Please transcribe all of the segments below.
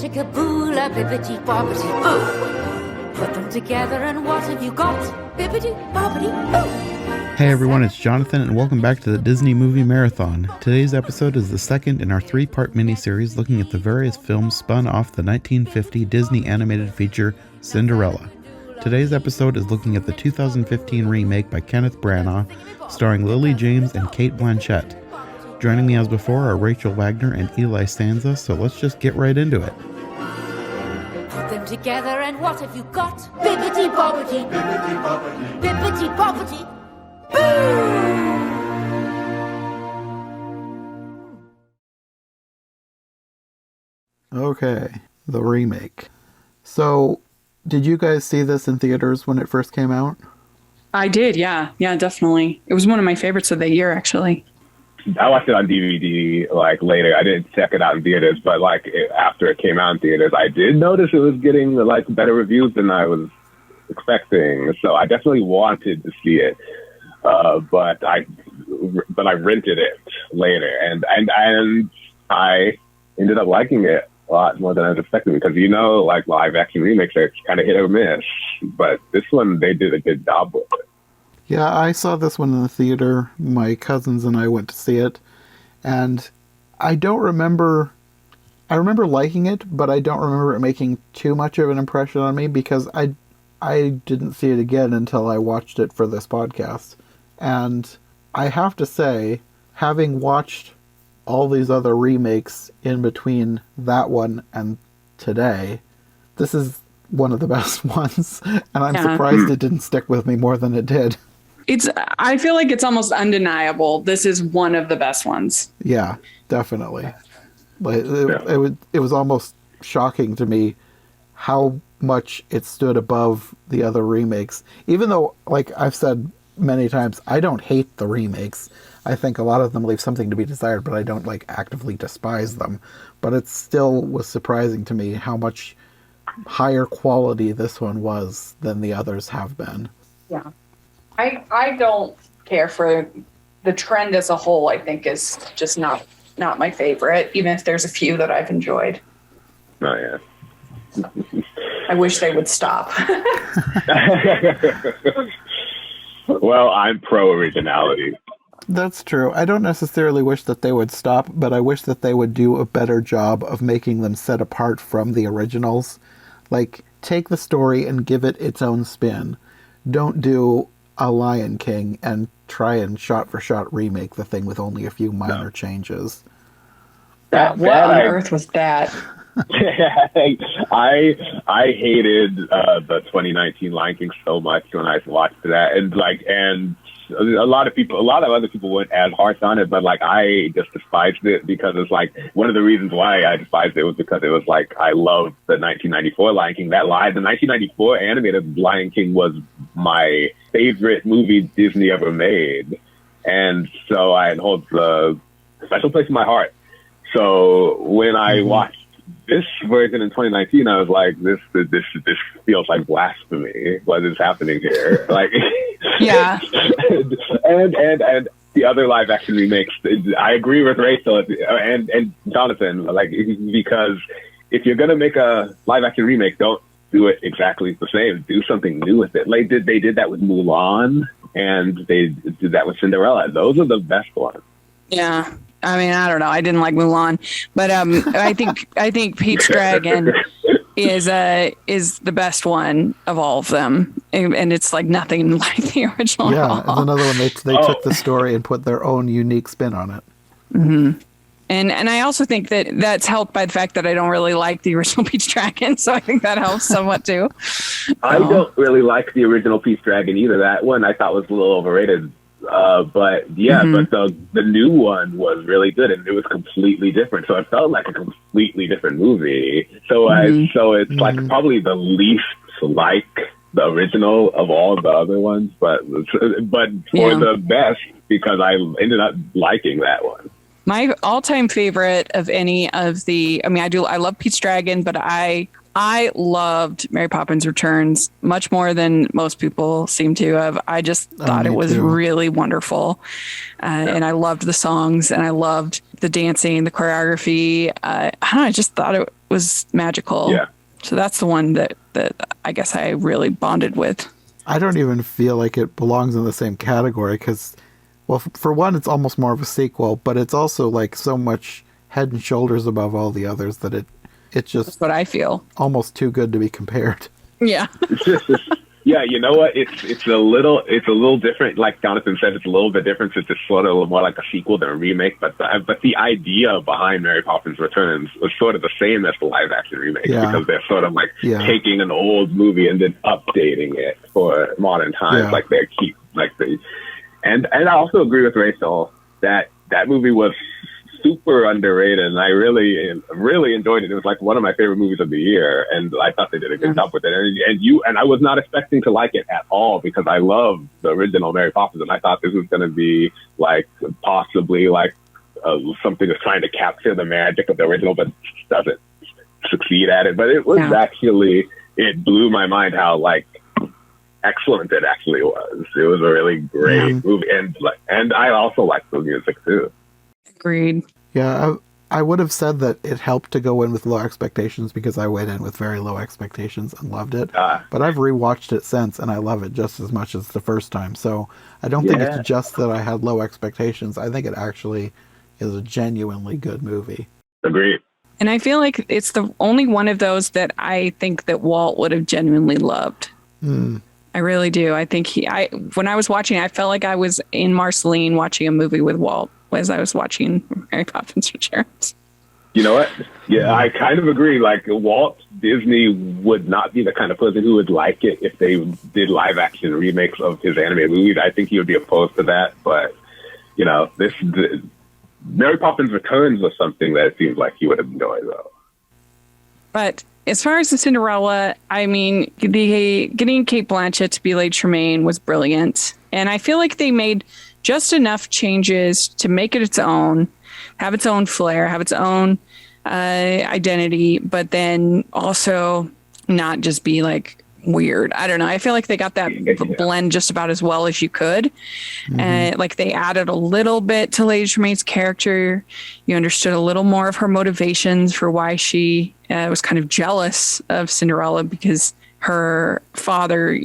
chickaboola, bibbidi bobbidi boo. Put them together and what have you got? Bibbidi bobbidi boo. Hey everyone, it's Jonathan and welcome back to the Disney Movie Marathon. Today's episode is the second in our 3-part miniseries looking at the various films spun off the 1950 Disney animated feature Cinderella. Today's episode is looking at the 2015 remake by Kenneth Branagh, starring Lily James and Cate Blanchett. Joining me as before are Rachel Wagner and Eli Sanza, so let's just get right into it. Put them together and what have you got? Bibbidi bobbidi, bibbidi bobbidi, bibbidi bobbidi, boo! Okay, the remake. So, did you guys see this in theaters when it first came out? I did, yeah. Yeah, definitely. It was one of my favorites of the year, actually. I watched it on DVD later. I didn't check it out in theaters, but after it came out in theaters, I did notice it was getting better reviews than I was expecting. So I definitely wanted to see it, but I rented it later, and I ended up liking it a lot more than I was expecting because live action remakes are kind of hit or miss, but this one they did a good job with it. Yeah, I saw this one in the theater. My cousins and I went to see it. And I remember liking it, but I don't remember it making too much of an impression on me because I didn't see it again until I watched it for this podcast. And I have to say, having watched all these other remakes in between that one and today, this is one of the best ones. And I'm surprised it didn't stick with me more than it did. I feel like it's almost undeniable. This is one of the best ones. Yeah, definitely. It was almost shocking to me how much it stood above the other remakes. Even though, like I've said many times, I don't hate the remakes. I think a lot of them leave something to be desired, but I don't actively despise them. But it still was surprising to me how much higher quality this one was than the others have been. Yeah. I don't care for the trend as a whole. I think is just not my favorite, even if there's a few that I've enjoyed. Oh, yeah. I wish they would stop. Well, I'm pro originality. That's true. I don't necessarily wish that they would stop, but I wish that they would do a better job of making them set apart from the originals. Take the story and give it its own spin. Don't do a Lion King and try and shot-for-shot remake the thing with only a few minor changes. What on earth was that? I hated the 2019 Lion King so much when I watched that, and a lot of other people weren't as harsh on it, but I just despised it because it's one of the reasons why I despised it was because it was I loved the 1994 Lion King. The 1994 animated Lion King was my favorite movie Disney ever made, and so I hold a special place in my heart. So when I watched this version in 2019, I was like, this feels like blasphemy. What is happening here? Yeah. and the other live action remakes, I agree with Rachel and Jonathan, because if you're gonna make a live action remake, don't do it exactly the same. Do something new with it. They did that with Mulan, and they did that with Cinderella. Those are the best ones. Yeah. I mean, I don't know. I didn't like Mulan, but I think Pete's Dragon is the best one of all of them, and it's nothing like the original. Yeah, it's another one they took the story and put their own unique spin on it. Mm-hmm. And I also think that that's helped by the fact that I don't really like the original Pete's Dragon, so I think that helps somewhat too. I don't really like the original Pete's Dragon either. That one I thought was a little overrated. But the new one was really good, and it was completely different. So it felt like a completely different movie. So it's probably the least like the original of all the other ones, but for the best because I ended up liking that one. My all-time favorite of any of I love Pete's Dragon, but I loved Mary Poppins Returns much more than most people seem to have. I just thought it was really wonderful. And I loved the songs and I loved the dancing, the choreography. I just thought it was magical. Yeah. So that's the one that I guess I really bonded with. I don't even feel like it belongs in the same category because, well, for one, it's almost more of a sequel, but it's also like so much head and shoulders above all the others that it's just That's what I feel. almost too good to be compared. Yeah. Yeah, you know what? It's a little different. Like Jonathan said, it's a little bit different. It's just sort of a little more like a sequel than a remake. But the idea behind Mary Poppins Returns was sort of the same as the live action remake because they're sort of like taking an old movie and then updating it for modern times. Like they keep and I also agree with Rachel that movie was super underrated, and I really enjoyed it. It was like one of my favorite movies of the year, and I thought they did a good job with it. And I was not expecting to like it at all because I love the original Mary Poppins, and I thought this was going to be like possibly like something that's trying to capture the magic of the original, but doesn't succeed at it. But it was actually, it blew my mind how like excellent it actually was. It was a really great movie, and I also liked the music too. Agreed. Yeah, I would have said that it helped to go in with low expectations because I went in with very low expectations and loved it. But I've rewatched it since, and I love it just as much as the first time. So I don't think it's just that I had low expectations. I think it actually is a genuinely good movie. Agreed. And I feel like it's the only one of those that I think that Walt would have genuinely loved. I really do. I think when I was watching, I felt like I was in Marceline watching a movie with Walt as I was watching Mary Poppins Returns. You know what? Yeah, I kind of agree. Like Walt Disney would not be the kind of person who would like it if they did live action remakes of his animated movies. I think he would be opposed to that. But you know, Mary Poppins Returns was something that it seems like he would enjoy, though. But as far as the Cinderella, I mean, getting Kate Blanchett to be Lady Tremaine was brilliant, and I feel like they made just enough changes to make it its own, have its own flair, have its own identity, but then also not just be like weird. I don't know. I feel like they got that blend just about as well as you could. Like they added a little bit to Lady Tremaine's character. You understood a little more of her motivations for why she was kind of jealous of Cinderella because her father,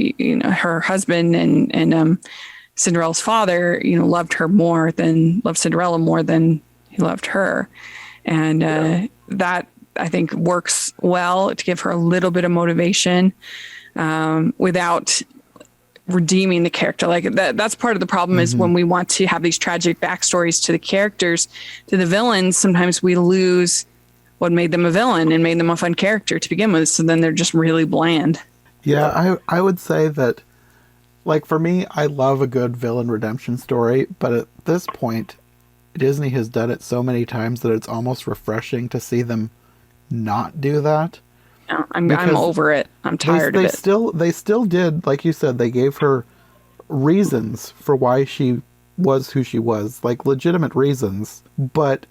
her husband and Cinderella's father, loved Cinderella more than he loved her. And that I think works well to give her a little bit of motivation without redeeming the character. Like that's part of the problem is when we want to have these tragic backstories to the characters, to the villains, sometimes we lose what made them a villain and made them a fun character to begin with. So then they're just really bland. Yeah, I would say that, like, for me, I love a good villain redemption story, but at this point, Disney has done it so many times that it's almost refreshing to see them not do that. No, I'm over it. I'm tired of it. They still did, like you said, they gave her reasons for why she was who she was, like legitimate reasons, but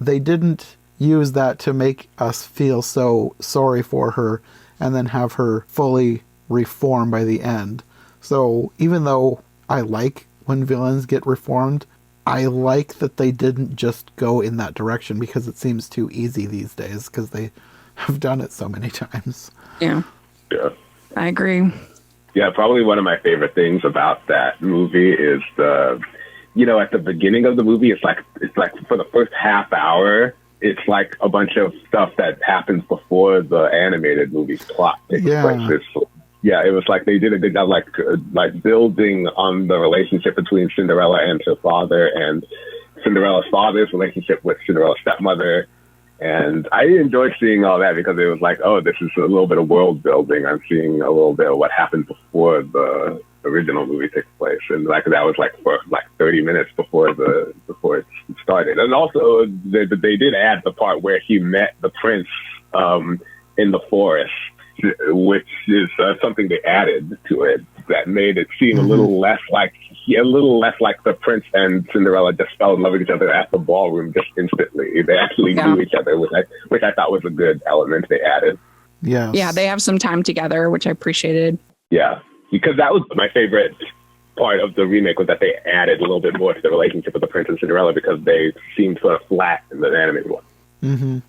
they didn't use that to make us feel so sorry for her and then have her fully reform by the end. So even though I like when villains get reformed, I like that they didn't just go in that direction because it seems too easy these days because they have done it so many times. Yeah. I agree. Yeah, probably one of my favorite things about that movie is at the beginning of the movie, it's like for the first half hour, it's like a bunch of stuff that happens before the animated movie's plot takes place. It was like they did a good job, like building on the relationship between Cinderella and her father, and Cinderella's father's relationship with Cinderella's stepmother. And I enjoyed seeing all that because it was like, oh, this is a little bit of world building. I'm seeing a little bit of what happened before the original movie takes place, and like that was like for like 30 minutes before it started. And also they did add the part where he met the prince in the forest, which is something they added to it that made it seem a little less like the prince and Cinderella just fell in love with each other at the ballroom just instantly. They actually knew each other, which I thought was a good element they added. Yeah, they have some time together, which I appreciated. Yeah, because that was my favorite part of the remake, was that they added a little bit more to the relationship of the prince and Cinderella because they seemed sort of flat in the animated one.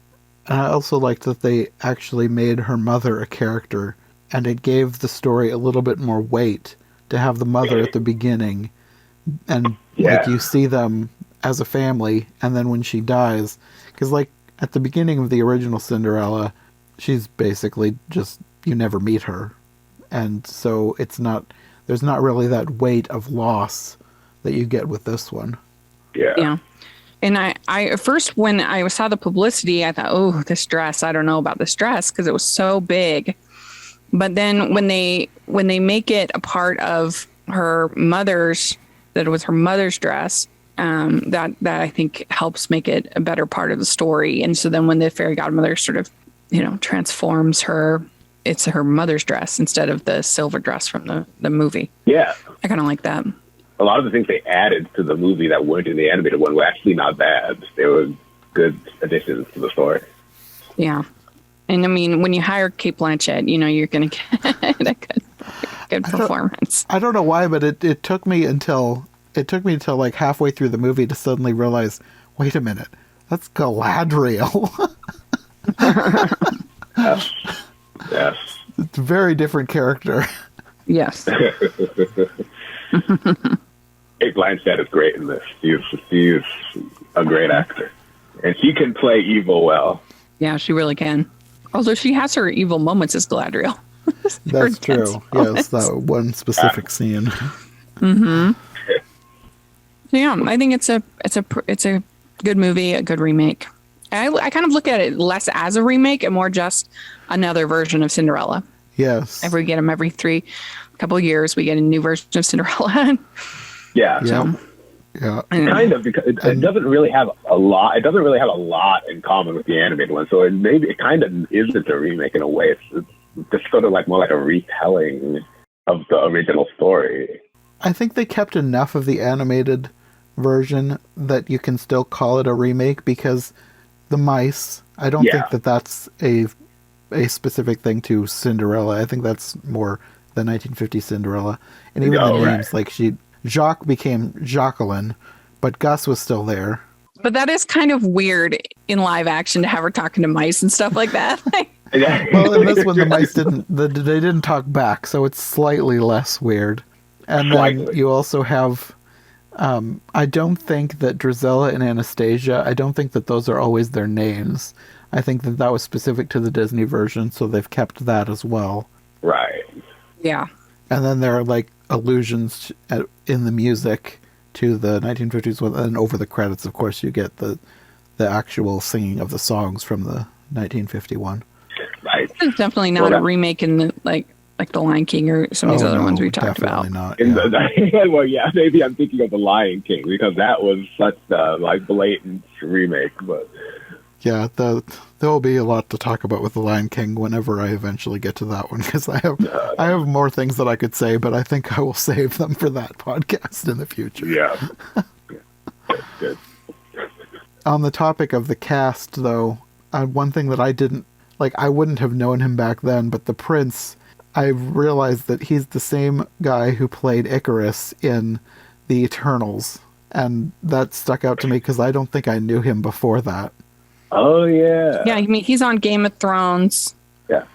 And I also liked that they actually made her mother a character, and it gave the story a little bit more weight to have the mother at the beginning, and like you see them as a family, and then when she dies, because like at the beginning of the original Cinderella, she's basically just, you never meet her, and so there's not really that weight of loss that you get with this one. Yeah. And I at first, when I saw the publicity, I thought, oh, this dress, I don't know about this dress, because it was so big. But then when they make it a part of her mother's, that it was her mother's dress, that I think helps make it a better part of the story. And so then when the fairy godmother sort of, transforms her, it's her mother's dress instead of the silver dress from the movie. Yeah. I kind of like that. A lot of the things they added to the movie that weren't in the animated one were actually not bad. They were good additions to the story. Yeah. And I mean, when you hire Kate Blanchett, you're going to get a good performance. I don't know why, but it took me until like halfway through the movie to suddenly realize, wait a minute, that's Galadriel. Yes. It's a very different character. Yes. Kate Blanchett is great in this. She's a great actor. And she can play evil well. Yeah, she really can. Although she has her evil moments as Galadriel. That's true. Yes, that one specific scene. Mm-hmm. Yeah, I think it's a good movie, a good remake. I kind of look at it less as a remake and more just another version of Cinderella. Yes. We get them every couple of years. We get a new version of Cinderella. Yeah. Yeah. Yeah. Kind of, because it doesn't really have a lot. It doesn't really have a lot in common with the animated one. So it kind of isn't a remake in a way. It's just sort of like more like a retelling of the original story. I think they kept enough of the animated version that you can still call it a remake, because the mice, I don't think that's a specific thing to Cinderella. I think that's more the 1950s Cinderella. And even the names, like Jacques became Jacqueline, but Gus was still there. But that is kind of weird in live action to have her talking to mice and stuff like that. Well, in this one, the mice didn't talk back, so it's slightly less weird. And then you also have, I don't think that Drizella and Anastasia, I don't think that those are always their names. I think that was specific to the Disney version, so they've kept that as well. Right. Yeah. And then there are like allusions in the music to the 1950s one, and over the credits, of course, you get the actual singing of the songs from the 1951. Right. It's definitely not a remake in the like the Lion King or some of these other ones we talked about. Not, well, yeah, maybe I'm thinking of the Lion King, because that was such a blatant remake. But yeah, there will be a lot to talk about with the Lion King whenever I eventually get to that one, because I have more things that I could say, but I think I will save them for that podcast in the future. Yeah. Good. On the topic of the cast, though, one thing that I wouldn't have known him back then, but the prince, I realized that he's the same guy who played Icarus in The Eternals, and that stuck out to me because I don't think I knew him before that. Oh, yeah. Yeah, I mean, he's on Game of Thrones. Yeah.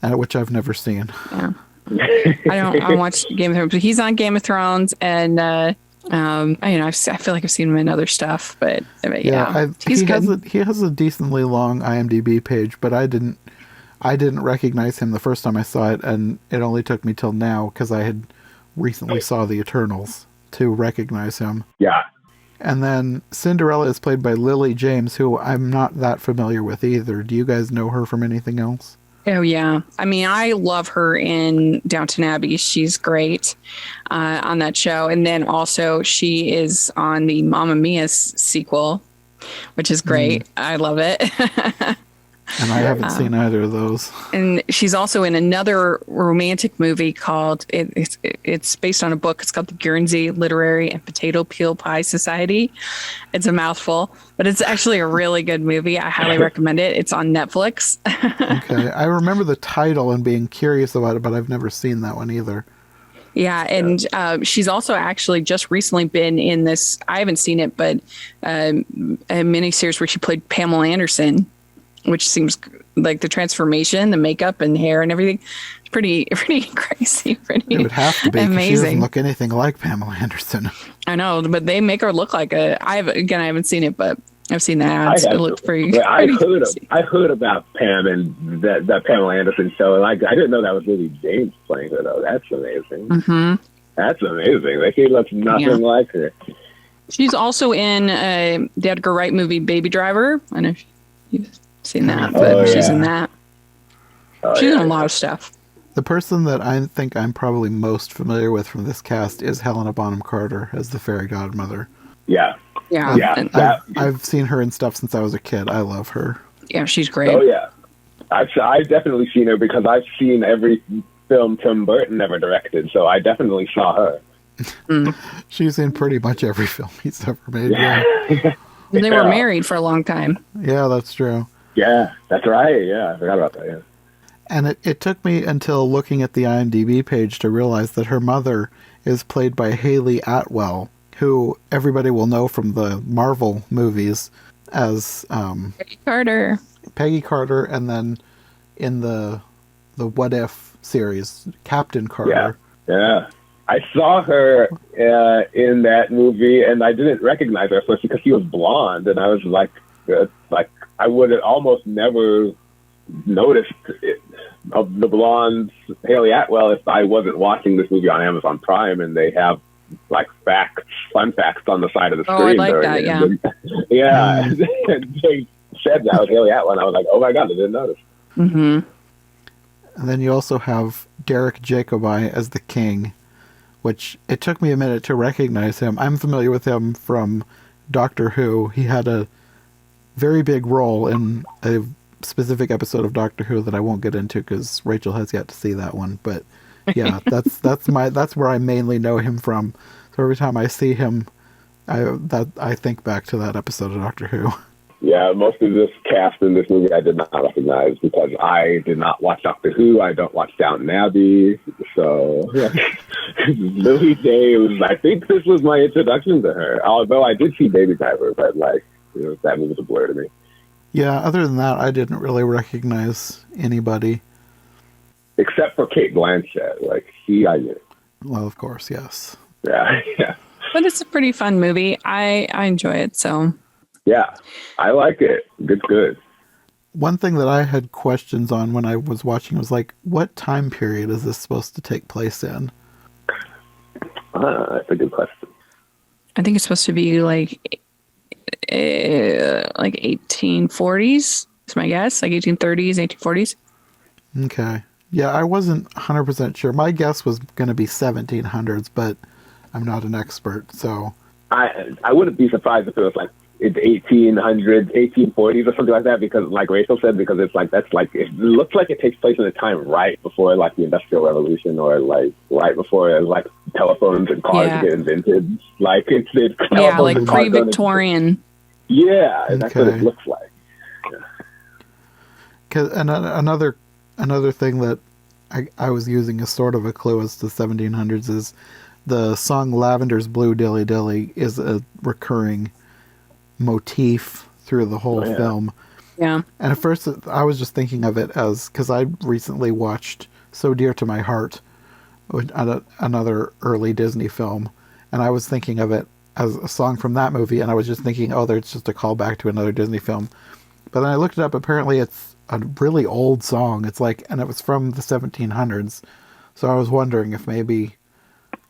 Which I've never seen. Yeah. I watched Game of Thrones, but he's on Game of Thrones, and I feel like I've seen him in other stuff, but yeah, he's good. He has a decently long IMDb page, but I didn't recognize him the first time I saw it, and it only took me till now, because I had recently saw The Eternals to recognize him. Yeah. And then Cinderella is played by Lily James, who I'm not that familiar with either. Do you guys know her from anything else? Oh, yeah. I mean, I love her in Downton Abbey. She's great on that show. And then also she is on the Mamma Mia sequel, which is great. I love it. And I haven't seen either of those. And she's also in another romantic movie called, it's based on a book. It's called The Guernsey Literary and Potato Peel Pie Society. It's a mouthful, but it's actually a really good movie. I highly recommend it. It's on Netflix. Okay. I remember the title and being curious about it, but I've never seen that one either. Yeah, and she's also actually just recently been in this, I haven't seen it, but a miniseries where she played Pamela Anderson which seems like the transformation, the makeup and hair and everything, it's pretty crazy, pretty It would have to be, 'cause she amazing. doesn't look anything like Pamela Anderson. I know, but they make her look like I haven't seen it, but I've seen the ads. It looked pretty. I crazy. heard about Pam and that Pamela Anderson show. Like, I didn't know that was really James playing her though. That's amazing. Mm-hmm. That's amazing. Like, she looks nothing like her. She's also in the Edgar Wright movie Baby Driver. I don't know if you've seen that, but she's in that. She's in a lot of stuff. The person that I think I'm probably most familiar with from this cast is Helena Bonham Carter as the fairy godmother. Yeah. Yeah. I've seen her in stuff since I was a kid. I love her. Yeah, she's great. Oh yeah, I've definitely seen her because I've seen every film Tim Burton ever directed, so I definitely saw her. She's in pretty much every film he's ever made. Yeah, They were married for a long time. yeah, that's true. Yeah, that's right. Yeah, I forgot about that. Yeah. And it took me until looking at the IMDb page to realize that her mother is played by Haley Atwell, who everybody will know from the Marvel movies as Peggy Carter, and then in the What If series, Captain Carter. Yeah. I saw her in that movie, and I didn't recognize her at first because she was blonde, and I was like I would have almost never noticed of the blonde Haley Atwell if I wasn't watching this movie on Amazon Prime, and they have like fun facts on the side of the screen. Oh, I like that. Yeah. Yeah. And they said that was Haley Atwell, and I was like, oh my god, I didn't notice. Mm-hmm. And then you also have Derek Jacobi as the king, which it took me a minute to recognize him. I'm familiar with him from Doctor Who. He had a very big role in a specific episode of Doctor Who that I won't get into because Rachel has yet to see that one. But yeah, that's where I mainly know him from. So every time I see him, I think back to that episode of Doctor Who. Yeah, most of this cast in this movie I did not recognize because I did not watch Doctor Who. I don't watch Downton Abbey. So Lily Day I think this was my introduction to her. Although I did see Baby Driver, but that movie was a blur to me. Yeah, other than that, I didn't really recognize anybody. Except for Kate Blanchett. I knew. Well, of course, yes. Yeah. But it's a pretty fun movie. I enjoy it, so. Yeah, I like it. It's good. One thing that I had questions on when I was watching was what time period is this supposed to take place in? That's a good question. I think it's supposed to be like 1840s. Is my guess, like 1830s, 1840s. Okay. Yeah, I wasn't 100% sure. My guess was going to be 1700s, but I'm not an expert, so. I wouldn't be surprised if it was it's 1800s, 1840s or something like that, because like Rachel said, because it looks like it takes place in a time right before the Industrial Revolution, or right before telephones and cars get invented. It's like pre-Victorian. Yeah, that's what it looks like. Yeah. And another thing that I was using as sort of a clue as to 1700s is the song "Lavender's Blue Dilly Dilly" is a recurring motif through the whole film. Yeah. And at first I was just thinking of it as, because I recently watched So Dear to My Heart, another early Disney film, and I was thinking of it as a song from that movie, and I was just thinking, oh, there's just a callback to another Disney film. But then I looked it up. Apparently it's a really old song. And it was from the 1700s. So I was wondering if maybe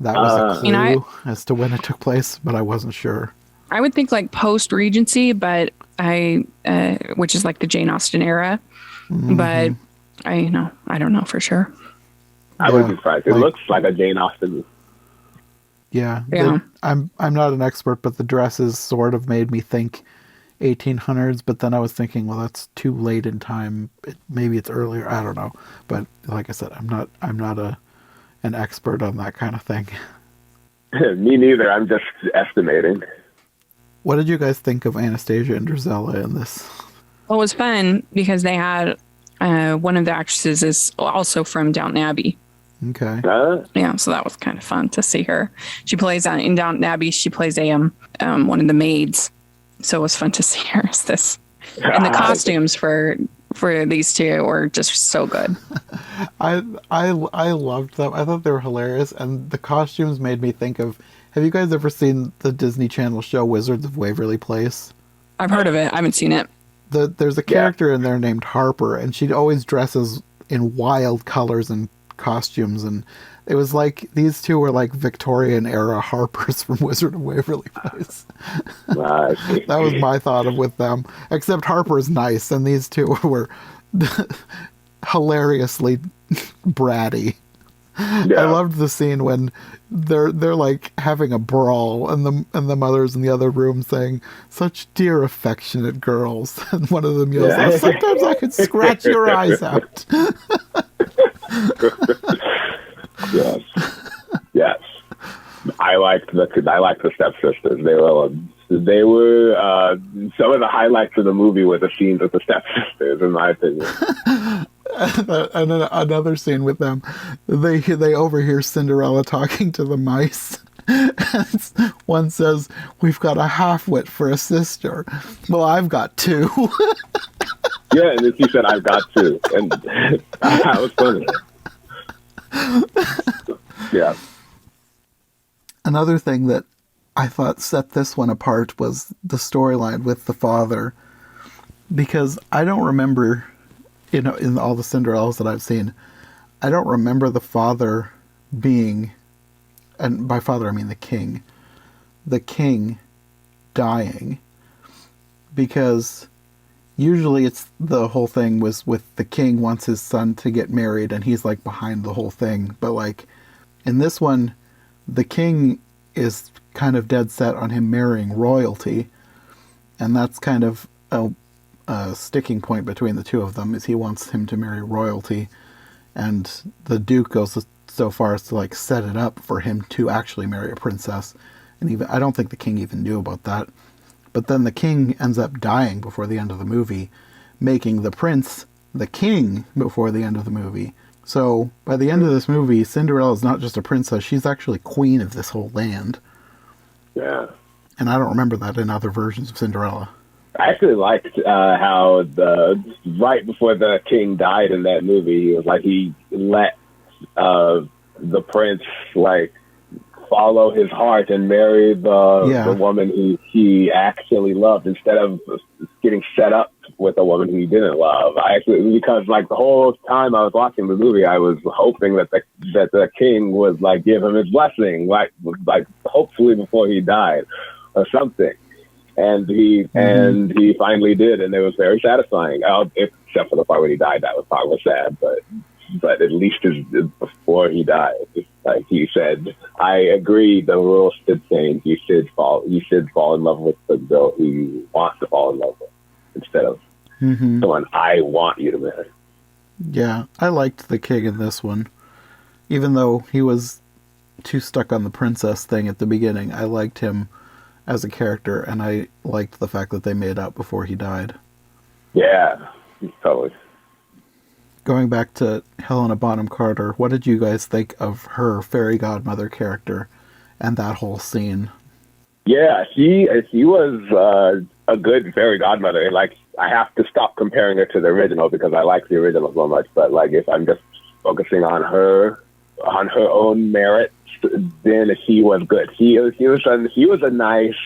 that was a clue as to when it took place, but I wasn't sure. I would think post Regency, but which is the Jane Austen era, but I don't know for sure. I would be surprised. It looks like a Jane Austen. Yeah. I'm not an expert, but the dresses sort of made me think 1800s, but then I was thinking, well, that's too late in time. Maybe it's earlier. I don't know. But like I said, I'm not an expert on that kind of thing. Me neither. I'm just estimating. What did you guys think of Anastasia and Drizella in this? Well, it was fun because they had one of the actresses is also from Downton Abbey. Okay. Yeah, so that was kind of fun to see her. She plays in Downton Abbey. She plays one of the maids. So it was fun to see her as this And the costumes for these two were just so good. I loved them. I thought they were hilarious, and the costumes made me think of. Have you guys ever seen the Disney Channel show Wizards of Waverly Place? I've heard of it. I haven't seen it. There's a character in there named Harper, and she always dresses in wild colors and costumes, and it was like these two were like Victorian era Harpers from Wizard of Waverly Place. That was my thought of with them. Except Harper's nice, and these two were hilariously bratty. Yeah. I loved the scene when they're like having a brawl, and the mother's in the other room saying, "Such dear, affectionate girls," and one of them yells, "Oh, sometimes I could scratch your eyes out." Yes. I liked the stepsisters. They were some of the highlights of the movie were the scenes with the stepsisters, in my opinion. And another scene with them, they overhear Cinderella talking to the mice. And one says, "We've got a half-wit for a sister." "Well, I've got two." Yeah, and then she said, "I've got two," and that was funny. Yeah. Another thing that I thought set this one apart was the storyline with the father, because I don't remember, in all the Cinderellas that I've seen, I don't remember the father being, and by father I mean the king dying, because usually it's the whole thing was with the king wants his son to get married and he's like behind the whole thing, but like in this one the king is kind of dead set on him marrying royalty, and that's kind of a sticking point between the two of them, is he wants him to marry royalty, and the Duke goes so far as to like set it up for him to actually marry a princess, and even I don't think the king even knew about that. But then the king ends up dying before the end of the movie, making the prince the king before the end of the movie. So by the end of this movie, Cinderella is not just a princess, she's actually queen of this whole land. Yeah. And I don't remember that in other versions of Cinderella. I actually liked how right before the king died in that movie, he was like, he let the prince like follow his heart and marry the woman who he actually loved, instead of getting set up with a woman who he didn't love. Because like the whole time I was watching the movie, I was hoping that the king would like give him his blessing, like hopefully before he died or something. And he finally did, and it was very satisfying. Except for the part when he died, that part was sad, but at least before he died, like he said, "I agree. The rules should change. You should fall in love with the girl who you want to fall in love with, instead of someone I want you to marry." Yeah, I liked the king in this one, even though he was too stuck on the princess thing at the beginning. I liked him as a character, and I liked the fact that they made up before he died. Yeah, totally. Going back to Helena Bonham Carter, what did you guys think of her fairy godmother character and that whole scene? Yeah, she was a good fairy godmother. Like, I have to stop comparing her to the original because I like the original so much. But like, if I'm just focusing on her own merits, then she was good. She was a nice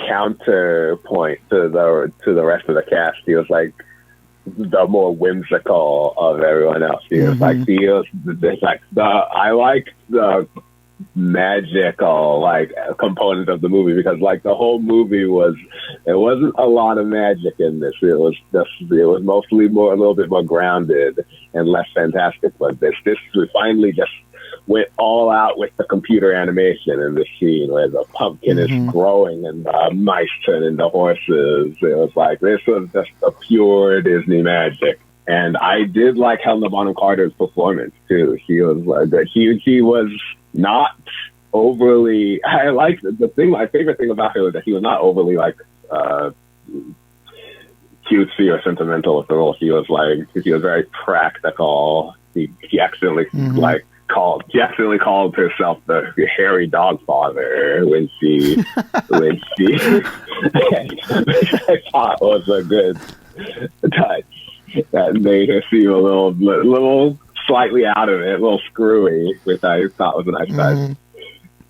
counterpoint to the rest of the cast. She was like the more whimsical of everyone else. I like the magical like component of the movie, because like the whole movie there wasn't a lot of magic in this. It was mostly a little bit more grounded and less fantastic. But this we finally just went all out with the computer animation in the scene where the pumpkin is growing and the mice turn into horses. It was like, this was just a pure Disney magic. And I did like Helena Bonham Carter's performance too. She was like, she was not overly, my favorite thing about her was that she was not overly like cutesy or sentimental with the role. She was very practical. She accidentally called herself the hairy dog father when she I thought was a good touch that made her seem a little slightly out of it, a little screwy, which I thought was a nice touch.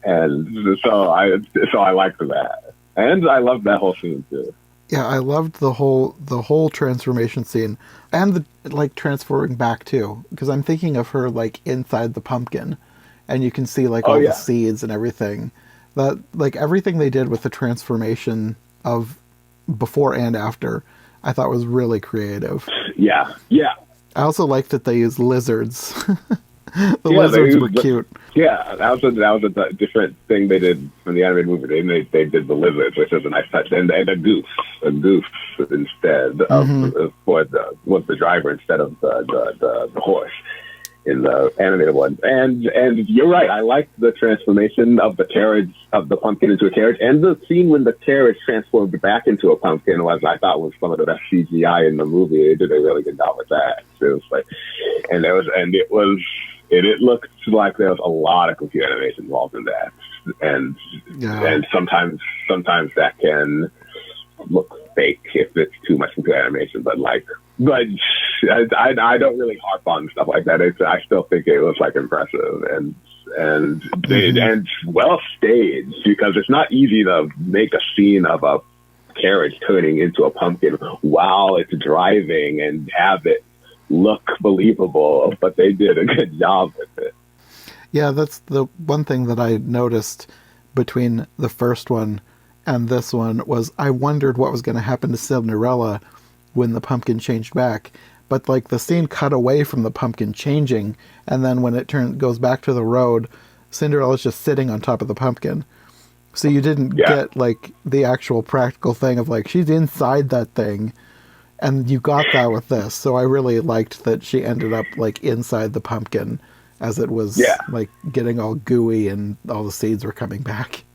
And so I liked that, and I loved that whole scene too. Yeah, I loved the whole transformation scene, and the like transferring back too, because I'm thinking of her like inside the pumpkin, and you can see like all the seeds and everything. That like everything they did with the transformation of before and after, I thought was really creative. Yeah. I also liked that they used lizards. Lizards were cute. Yeah, that was a different thing they did from the animated movie. They did the lizards, which was a nice touch, and a goose instead of was the driver instead of the horse in the animated one. And you're right. I liked the transformation of the carriage of the pumpkin into a carriage, and the scene when the carriage transformed back into a pumpkin I thought was some of the best CGI in the movie. They did a really good job with that. It was like, it looked like there was a lot of computer animation involved in that, and sometimes that can look fake if it's too much computer animation. But I don't really harp on stuff like that. I still think it was like impressive and well staged, because it's not easy to make a scene of a carriage turning into a pumpkin while it's driving and have it look believable, but they did a good job with it. Yeah, that's the one thing that I noticed between the first one and this one was I wondered what was going to happen to Cinderella when the pumpkin changed back. But like the scene cut away from the pumpkin changing, and then when it goes back to the road, Cinderella's just sitting on top of the pumpkin. So you didn't get like the actual practical thing of like she's inside that thing. And you got that with this, so I really liked that she ended up like inside the pumpkin as it was like getting all gooey and all the seeds were coming back.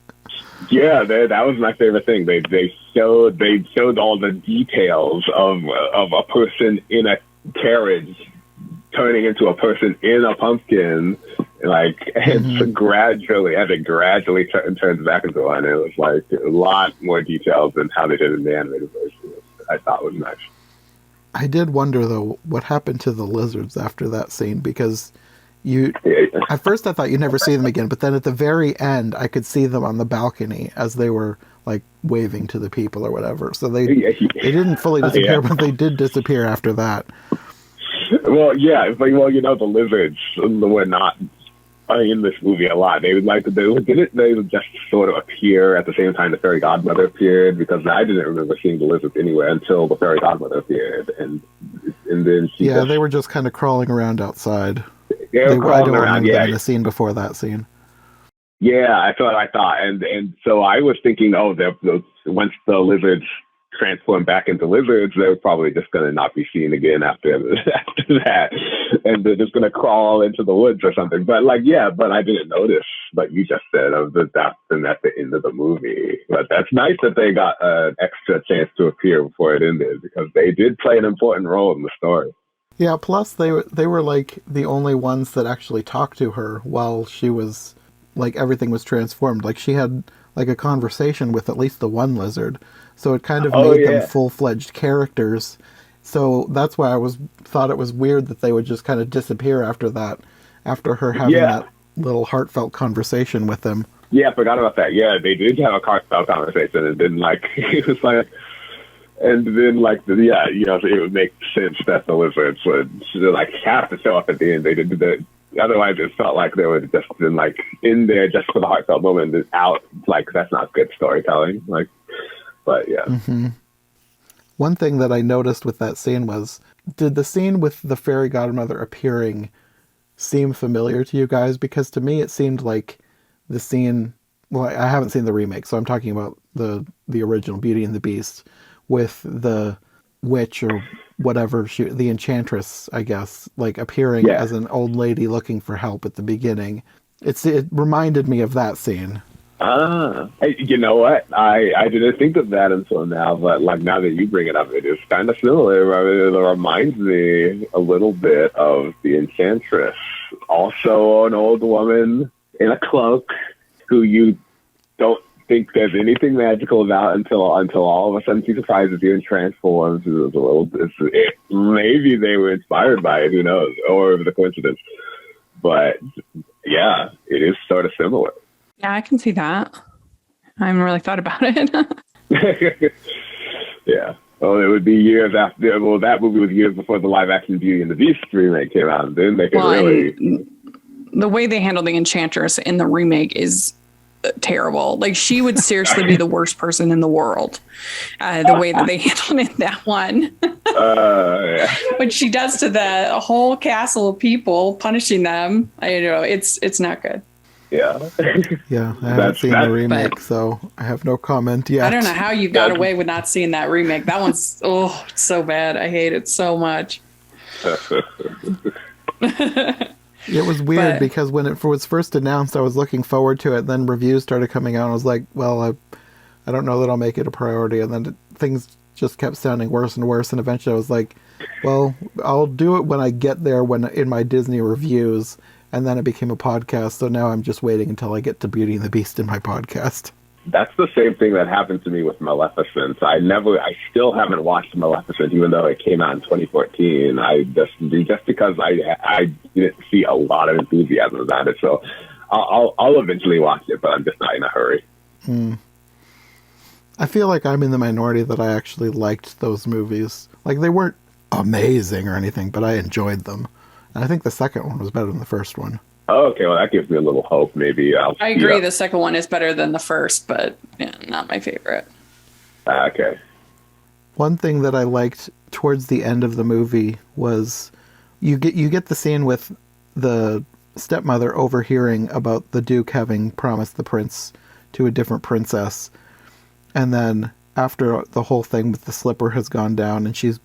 Yeah, that was my favorite thing. They showed all the details of a person in a carriage turning into a person in a pumpkin, like it gradually turns back into one. It was like a lot more details than how they did in the animated version. I thought was nice. I did wonder though what happened to the lizards after that scene, because at first I thought you'd never see them again, but then at the very end I could see them on the balcony as they were like waving to the people or whatever. So they didn't fully disappear, but they did disappear after that. Well, yeah, it's like, the lizards were not in this movie a lot. They would just sort of appear at the same time the fairy godmother appeared, because I didn't remember seeing the lizards anywhere until the fairy godmother appeared, and then they were just kind of crawling around outside. They were crawling around. Them in the scene before that scene. Yeah, I thought, and so I was thinking, once the lizards transform back into lizards, they're probably just going to not be seen again after that, and they're just going to crawl into the woods or something. But I didn't notice, but you just said of the death and at the end of the movie. But that's nice that they got an extra chance to appear before it ended, because they did play an important role in the story. Yeah, plus they were like the only ones that actually talked to her while she was like everything was transformed. Like she had like a conversation with at least the one lizard. So it kind of made them full-fledged characters. So that's why I thought it was weird that they would just kind of disappear after that, after her having that little heartfelt conversation with them. Yeah, I forgot about that. Yeah, they did have a heartfelt conversation, and then it was like, and then it would make sense that the lizards would have to show up at the end. They did that. Otherwise, it felt like they would just been in there just for the heartfelt moment and out. That's not good storytelling. But yeah. Mm-hmm. One thing that I noticed with that scene was, did the scene with the fairy godmother appearing seem familiar to you guys? Because to me it seemed like the scene, well, I haven't seen the remake, so I'm talking about the original Beauty and the Beast with the witch or whatever, the enchantress, I guess, appearing as an old lady looking for help at the beginning. It reminded me of that scene. Hey, you know what? I didn't think of that until now, but now that you bring it up, it is kind of similar. It reminds me a little bit of the Enchantress. Also an old woman in a cloak who you don't think there's anything magical about until all of a sudden she surprises you and transforms. Maybe they were inspired by it, who knows, or it was a coincidence. But yeah, it is sort of similar. Yeah, I can see that. I haven't really thought about it. Yeah. Well, it would be years after. Well, that movie was years before the live action Beauty and the Beast remake came out. And then they could really. The way they handle the Enchantress in the remake is terrible. Like, she would seriously be the worst person in the world. The way that they handled it in that one. Yeah. What she does to the whole castle of people, punishing them, it's not good. Yeah. Yeah, I haven't seen the remake, so I have no comment yet. I don't know how you got away with not seeing that remake. That one's it's so bad. I hate it so much. It was weird because when it was first announced, I was looking forward to it. Then reviews started coming out. And I was like, well, I don't know that I'll make it a priority. And then things just kept sounding worse and worse. And eventually I was like, well, I'll do it when I get there in my Disney reviews. And then it became a podcast. So now I'm just waiting until I get to Beauty and the Beast in my podcast. That's the same thing that happened to me with Maleficent. I still haven't watched Maleficent, even though it came out in 2014. Just because I didn't see a lot of enthusiasm about it. So I'll eventually watch it, but I'm just not in a hurry. I feel like I'm in the minority that I actually liked those movies. Like, they weren't amazing or anything, but I enjoyed them. And I think the second one was better than the first one. Oh, okay, well, that gives me a little hope. Maybe I agree. The second one is better than the first, but not my favorite. Okay. One thing that I liked towards the end of the movie was you get the scene with the stepmother overhearing about the Duke having promised the prince to a different princess, and then after the whole thing with the slipper has gone down and she's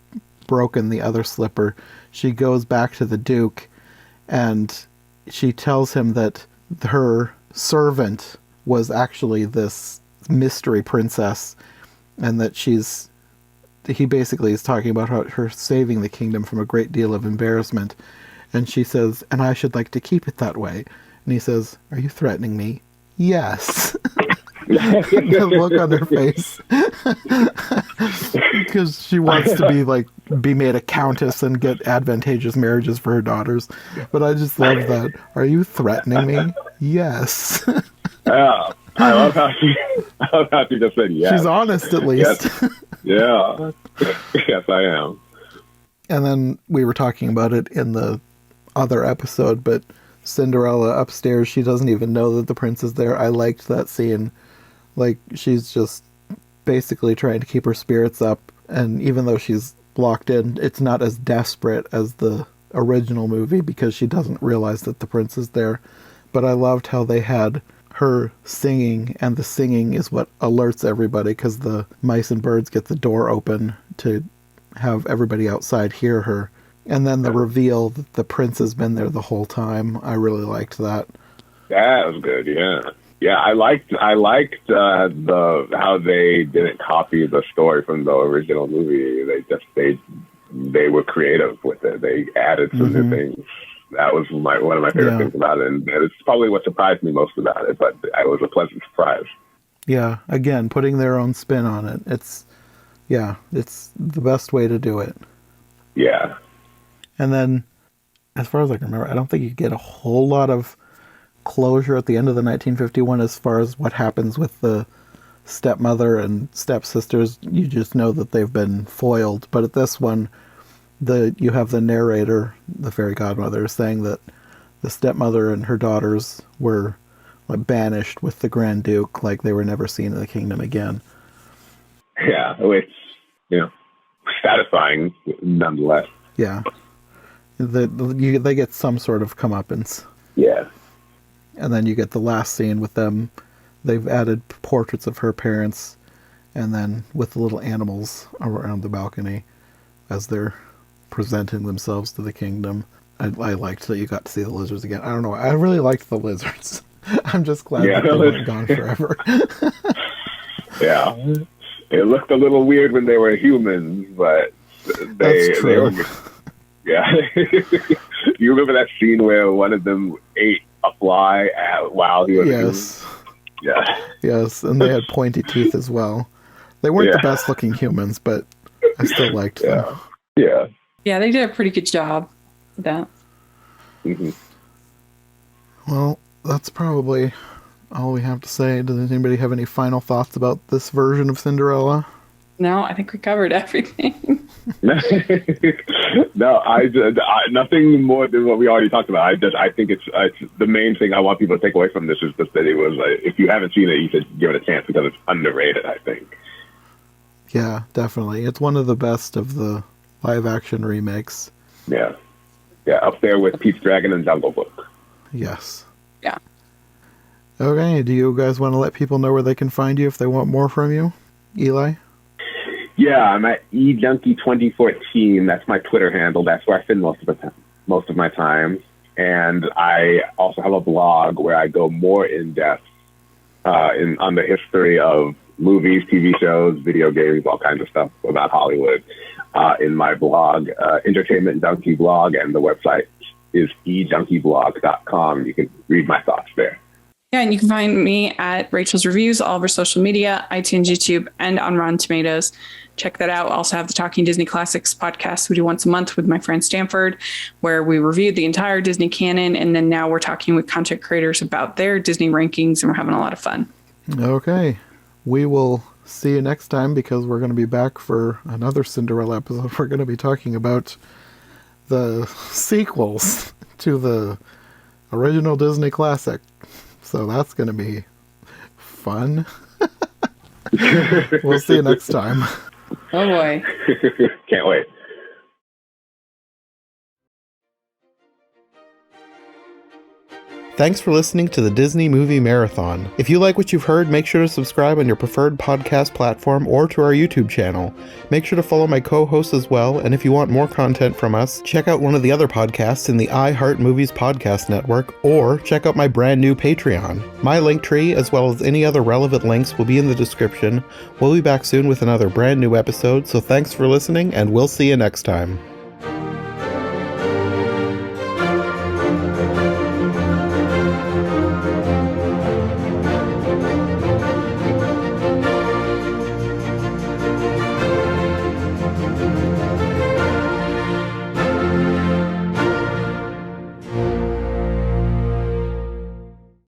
broken the other slipper, she goes back to the Duke and she tells him that her servant was actually this mystery princess, and that he basically is talking about her saving the kingdom from a great deal of embarrassment. And she says, and I should like to keep it that way. And he says, are you threatening me? Yes. The look on her face. Because she wants to be made a countess and get advantageous marriages for her daughters. But I just love that. Are you threatening me? Yes. Yeah. I love how she just said yes. She's honest, at least. Yes. Yeah. Yes, I am. And then we were talking about it in the other episode, but Cinderella upstairs, she doesn't even know that the prince is there. I liked that scene. Like, she's just basically trying to keep her spirits up, and even though she's locked in, it's not as desperate as the original movie because she doesn't realize that the prince is there. But I loved how they had her singing, and the singing is what alerts everybody because the mice and birds get the door open to have everybody outside hear her. And then the reveal that the prince has been there the whole time. I really liked that. That was good, yeah. Yeah, I liked how they didn't copy the story from the original movie. They were creative with it. They added some new things. That was one of my favorite things about it, and it's probably what surprised me most about it. But it was a pleasant surprise. Yeah, again, putting their own spin on it. It's the best way to do it. Yeah. And then, as far as I can remember, I don't think you get a whole lot of closure at the end of the 1951 as far as what happens with the stepmother and stepsisters. You just know that they've been foiled. But at this one, you have the narrator, the fairy godmother, saying that the stepmother and her daughters were banished with the Grand Duke, like they were never seen in the kingdom again. Yeah, it's satisfying nonetheless. Yeah, they get some sort of comeuppance. Yeah. And then you get the last scene with them. They've added portraits of her parents, and then with the little animals around the balcony as they're presenting themselves to the kingdom. I liked that you got to see the lizards again. I don't know. I really liked the lizards. I'm just glad that they weren't gone forever. Yeah. It looked a little weird when they were humans, but That's true. they were... Yeah. You remember that scene where one of them ate a fly while he was... Yes. Yeah. Yes, and they had pointy teeth as well. They weren't the best looking humans, but I still liked them. Yeah. Yeah, they did a pretty good job with that. Mm-hmm. Well, that's probably all we have to say. Does anybody have any final thoughts about this version of Cinderella? No, I think we covered everything. No, I nothing more than what we already talked about. I think it's the main thing I want people to take away from this is just that it was if you haven't seen it, you should give it a chance because it's underrated, I think. Yeah, definitely. It's one of the best of the live action remakes. Yeah, up there with Pete's Dragon and Jungle Book. Yes. Yeah. Okay, do you guys want to let people know where they can find you if they want more from you? Eli? Yeah, I'm at eJunkie2014. That's my Twitter handle. That's where I spend most of my time. And I also have a blog where I go more in depth on the history of movies, TV shows, video games, all kinds of stuff about Hollywood. In my blog, Entertainment Junkie blog, and the website is ejunkieblogs.com. You can read my thoughts there. Yeah, and you can find me at Rachel's Reviews, all over social media, iTunes, YouTube, and on Rotten Tomatoes. Check that out. I also have the Talking Disney Classics podcast we do once a month with my friend Stanford, where we reviewed the entire Disney canon, and then now we're talking with content creators about their Disney rankings, and we're having a lot of fun. Okay. We will see you next time because we're going to be back for another Cinderella episode. We're going to be talking about the sequels to the original Disney classic. So that's going to be fun. We'll see you next time. Oh boy. Can't wait. Thanks for listening to the Disney Movie Marathon. If you like what you've heard, make sure to subscribe on your preferred podcast platform or to our YouTube channel. Make sure to follow my co-hosts as well, and if you want more content from us, check out one of the other podcasts in the I Heart Movies podcast network, or check out my brand new Patreon. My link tree, as well as any other relevant links, will be in the description. We'll be back soon with another brand new episode, so thanks for listening, and we'll see you next time.